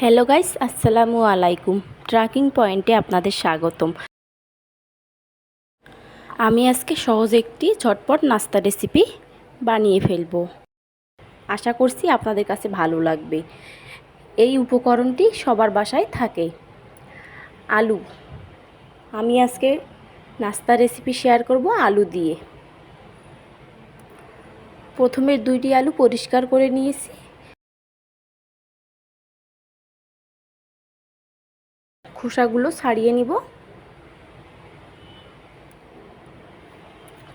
Hello guys, আসসালামু আলাইকুম। Tracking পয়েন্টে আপনাদের স্বাগতম। আমি আজকে সহজ একটি ঝটপট নাস্তা রেসিপি বানিয়ে ফেলবো। আশা করছি আপনাদের কাছে ভালো লাগবে। এই উপকরণটি সবার বাসায় থাকে। আলু। আমি আজকে নাস্তা রেসিপি শেয়ার করব আলু দিয়ে। প্রথমে 2টি আলু পরিষ্কার করে নিয়েছি। খোসাগুলো ছাড়িয়ে নিব।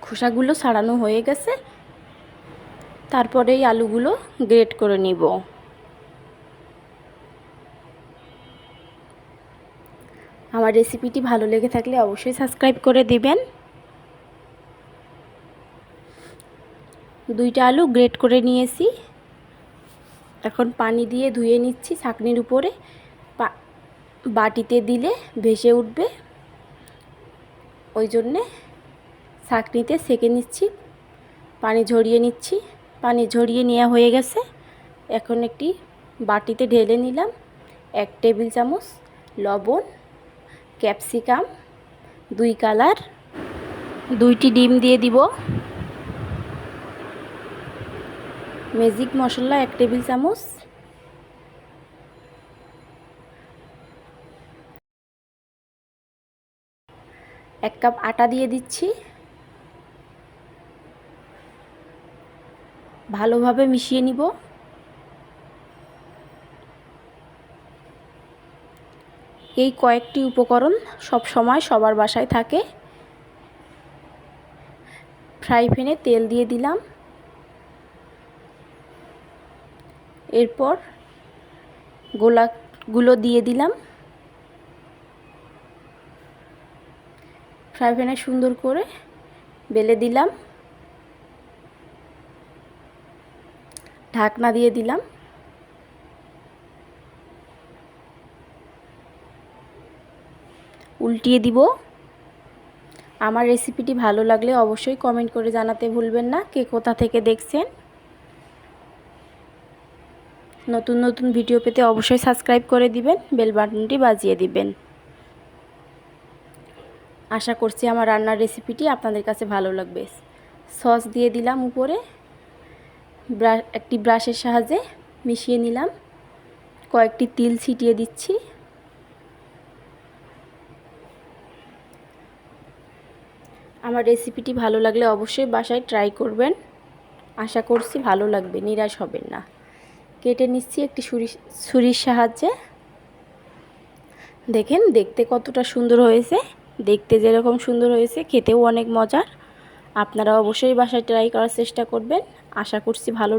খোসাগুলো ছাড়ানো হয়ে গেছে। তারপরে এই আলুগুলো গ্রেট করে নিব। আমার রেসিপিটি ভালো লেগে থাকলে অবশ্যই সাবস্ক্রাইব করে দিবেন। 2টা আলু গ্রেট করে নিয়েছি। এখন পানি দিয়ে ধুয়ে নিচ্ছি ছাঁকনির উপরে। বাটিতে দিলে ভেসে উঠবে, ওই জন্যে ছাঁকনিতে সেঁকে নিচ্ছি। পানি ঝরিয়ে নিচ্ছি। পানি ঝরিয়ে নেওয়া হয়ে গেছে। এখন একটি বাটিতে ঢেলে নিলাম। 1 টেবিল চামচ লবণ, ক্যাপসিকাম 2 কালার, 2টি ডিম দিয়ে দিব। ম্যাজিক মশলা 1 টেবিল চামচ, এক কাপ আটা দিয়ে দিচ্ছি। ভালোভাবে মিশিয়ে নিব। এই কয়েকটি উপকরণ সব সময় সবার বাসায় থাকে। ফ্রাই প্যানে তেল দিয়ে দিলাম। এরপর গোলাগুলো দিয়ে দিলাম। ফ্রাই প্যানে সুন্দর করে বেলে দিলাম। ঢাকনা দিয়ে দিলাম। উল্টিয়ে দিব। আমার রেসিপিটি ভালো লাগলে অবশ্যই কমেন্ট করে জানাতে ভুলবেন না কে কোথা থেকে দেখছেন। নতুন নতুন ভিডিও পেতে অবশ্যই সাবস্ক্রাইব করে দিবেন, বেল বাটনটি বাজিয়ে দিবেন। আশা করছি আমার রান্নার রেসিপিটি আপনাদের কাছে ভালো লাগবে। সস দিয়ে দিলাম উপরে। একটি ব্রাশের সাহায্যে মিশিয়ে নিলাম। কয়েকটি তিল ছিটিয়ে দিচ্ছি। আমার রেসিপিটি ভালো লাগলে অবশ্যই বাসায় ট্রাই করবেন। আশা করছি ভালো লাগবে, নিরাশ হবেন না। কেটে নিচ্ছি একটি ছুরির সাহায্যে। দেখেন দেখতে কতটা সুন্দর হয়েছে। দেখতে যেরকম সুন্দর হয়েছে খেতেও অনেক মজার। আপনারা অবশ্যই বাসায় ট্রাই করার চেষ্টা করবেন। আশা করছি ভালো